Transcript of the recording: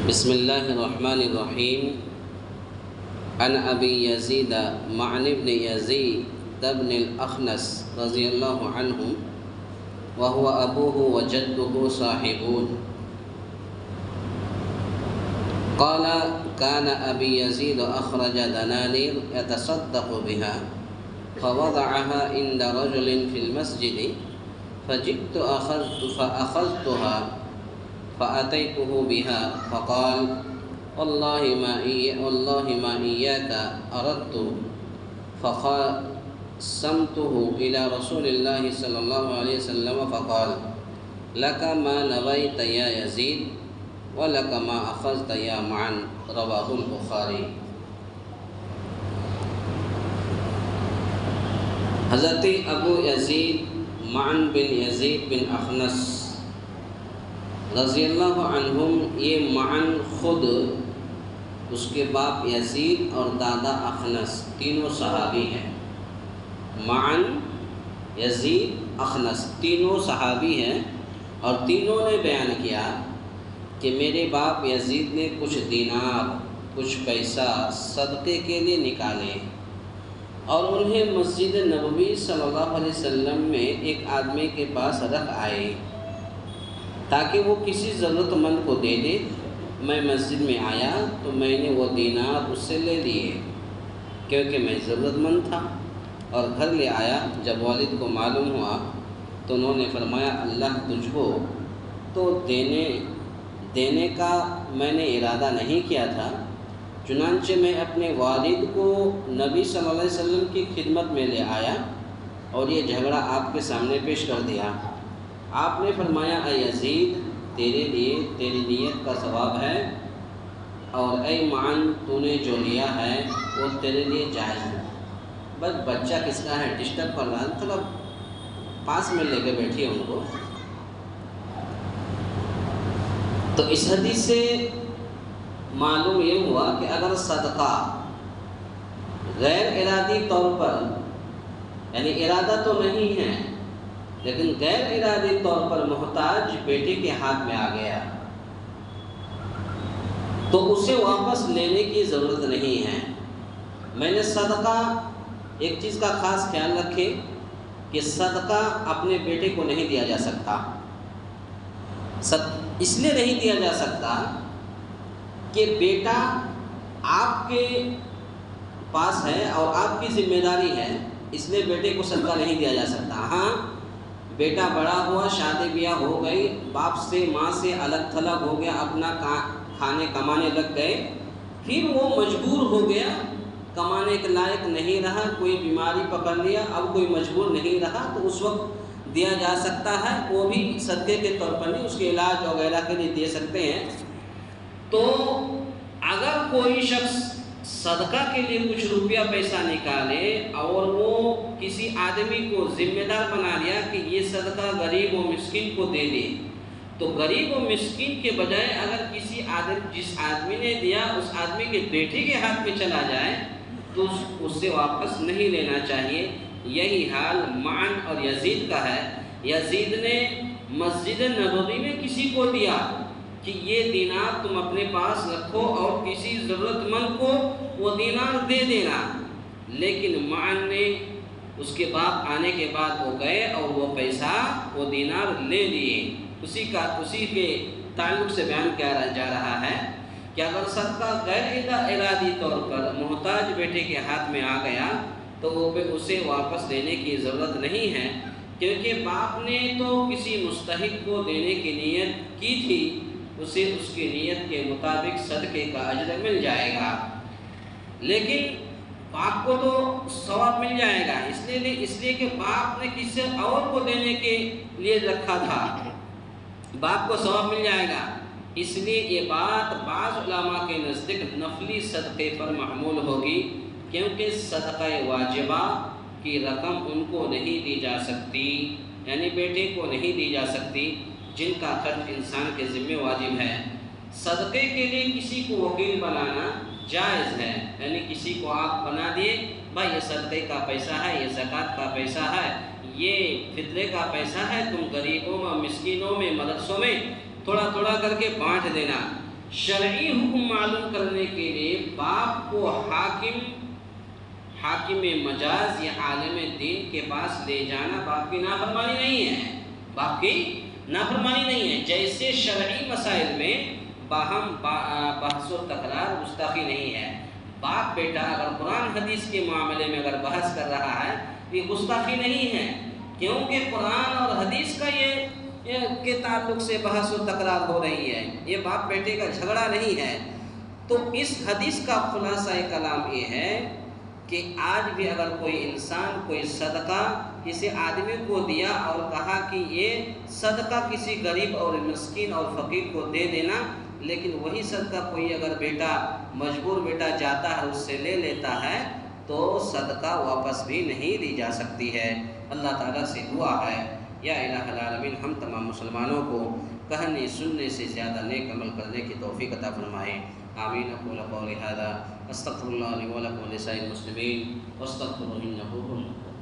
بسم الله الرحمن الرحيم. عن أبي يزيد معن بن يزيد بن الأخنس رضي الله عنهم وهو أبوه وجده صاحبون قال كان أبي يزيد أخرج دنانير يتصدق بها فوضعها عند رجل في المسجد فجئت فأخذتها فأتيته بها فقال والله ما إياك أردت فقسمته إلى رسول الله صلى الله عليه وسلم فقال لك ما نويت يا يزيد ولك ما أخذت يا معن. رواه البخاری. حضرت ابو یزید معن بن یزید بن اخنس رضی اللہ عنہم، یہ معن خود، اس کے باپ یزید اور دادا اخنس تینوں صحابی ہیں. معن، یزید، اخنس تینوں صحابی ہیں، اور تینوں نے بیان کیا کہ میرے باپ یزید نے کچھ دینار، کچھ پیسہ صدقے کے لیے نکالے اور انہیں مسجد نبوی صلی اللہ علیہ وسلم میں ایک آدمی کے پاس رکھ آئے تاکہ وہ کسی ضرورت مند کو دے دے. میں مسجد میں آیا تو میں نے وہ دینار اس سے لے لیے کیونکہ میں ضرورت مند تھا، اور گھر لے آیا. جب والد کو معلوم ہوا تو انہوں نے فرمایا اللہ تجھ کو تو دینے کا میں نے ارادہ نہیں کیا تھا، چنانچہ میں اپنے والد کو نبی صلی اللہ علیہ وسلم کی خدمت میں لے آیا اور یہ جھگڑا آپ کے سامنے پیش کر دیا. آپ نے فرمایا اے یزید، تیرے لیے تیری نیت کا ثواب ہے، اور اے معن، تو نے جو لیا ہے وہ تیرے لیے جائز ہے. بس بچہ کس کا ہے، ڈسٹرب کر رہا ہے، تھوڑا پاس میں لے کے بیٹھیے ان کو. تو اس حدیث سے معلوم یہ ہوا کہ اگر صدقہ غیر ارادی طور پر، یعنی ارادہ تو نہیں ہے لیکن غیر ارادی طور پر محتاج بیٹے کے ہاتھ میں آ گیا تو اسے واپس لینے کی ضرورت نہیں ہے. میں نے صدقہ، ایک چیز کا خاص خیال رکھے کہ صدقہ اپنے بیٹے کو نہیں دیا جا سکتا. اس لیے نہیں دیا جا سکتا کہ بیٹا آپ کے پاس ہے اور آپ کی ذمہ داری ہے، اس لیے بیٹے کو صدقہ نہیں دیا جا سکتا. ہاں، بیٹا بڑا ہوا، شادی بیاہ ہو گئی، باپ سے ماں سے الگ تھلگ ہو گیا، اپنا کھانے کمانے لگ گئے، پھر وہ مجبور ہو گیا، کمانے کے لائق نہیں رہا، کوئی بیماری پکڑ لیا، اب کوئی مجبور نہیں رہا، تو اس وقت دیا جا سکتا ہے. وہ بھی صدقے کے طور پر نہیں، اس کے علاج وغیرہ کے لیے دے سکتے ہیں. تو اگر کوئی شخص صدقہ کے لیے کچھ روپیہ پیسہ نکالے اور وہ کسی آدمی کو ذمہ دار بنا لیا کہ یہ صدقہ غریب و مسکین کو دے دے، تو غریب و مسکین کے بجائے اگر کسی جس آدمی نے دیا اس آدمی کے بیٹے کے ہاتھ میں چلا جائے تو اس سے واپس نہیں لینا چاہیے. یہی حال معن اور یزید کا ہے. یزید نے مسجد نبوی میں کسی کو دیا کہ یہ دینار تم اپنے پاس رکھو اور کسی ضرورت مند کو وہ دینار دے دینا، لیکن معن نے اس کے باپ آنے کے بعد وہ گئے اور وہ پیسہ، وہ دینار لے لیے. اسی کے تعلق سے بیان کیا جا رہا ہے کہ اگر صدقہ غیر ارادی طور پر محتاج بیٹے کے ہاتھ میں آ گیا تو اسے واپس دینے کی ضرورت نہیں ہے، کیونکہ باپ نے تو کسی مستحق کو دینے کی نیت کی تھی، اسے اس کی نیت کے مطابق صدقے کا اجر مل جائے گا. لیکن باپ کو تو ثواب مل جائے گا، اس لیے کہ باپ نے کسی اور کو دینے کے لیے رکھا تھا، باپ کو ثواب مل جائے گا. اس لیے یہ بات بعض علماء کے نزدیک نفلی صدقے پر محمول ہوگی، کیونکہ صدقہ واجبہ کی رقم ان کو نہیں دی جا سکتی، یعنی بیٹے کو نہیں دی جا سکتی جن کا خرچ انسان کے ذمہ واجب ہے. صدقے کے لیے کسی کو وکیل بنانا جائز ہے، یعنی کسی کو آپ بنا دیے بھائی یہ صدقے کا پیسہ ہے، یہ زکوٰۃ کا پیسہ ہے، یہ فطرے کا پیسہ ہے، تم غریبوں میں، مسکینوں میں، مدرسوں میں تھوڑا تھوڑا کر کے بانٹ دینا. شرعی حکم معلوم کرنے کے لیے باپ کو حاکم مجاز یا عالم دین کے پاس لے جانا باپ کی نافرمانی نہیں ہے، باپ کی نافرمانی نہیں ہے۔ جیسے شرعی مسائل میں باہم بحث و تکرار گستاخی نہیں ہے، باپ بیٹا اگر قرآن حدیث کے معاملے میں اگر بحث کر رہا ہے یہ گستاخی نہیں ہے، کیونکہ قرآن اور حدیث کا یہ کے تعلق سے بحث و تکرار ہو رہی ہے، یہ باپ بیٹے کا جھگڑا نہیں ہے۔ تو اس حدیث کا خلاصہ کلام یہ ہے کہ آج بھی اگر کوئی انسان کوئی صدقہ کسی آدمی کو دیا اور کہا کہ یہ صدقہ کسی غریب اور مسکین اور فقیر کو دے دینا، لیکن وہی صدقہ کوئی اگر بیٹا مجبور بیٹا جاتا ہے اس سے لے لیتا ہے تو صدقہ واپس بھی نہیں لی جا سکتی ہے۔ اللہ تعالیٰ سے دعا ہے یا الہ العالمین ہم تمام مسلمانوں کو کہنے سننے سے زیادہ نیک عمل کرنے کی توفیق عطا فرمائے۔ آمین۔ اقول قولی ھذا استغفر اللہ لی ولکم ولسائر المسلمین واستغفروہ انہ هو الغفور الرحیم۔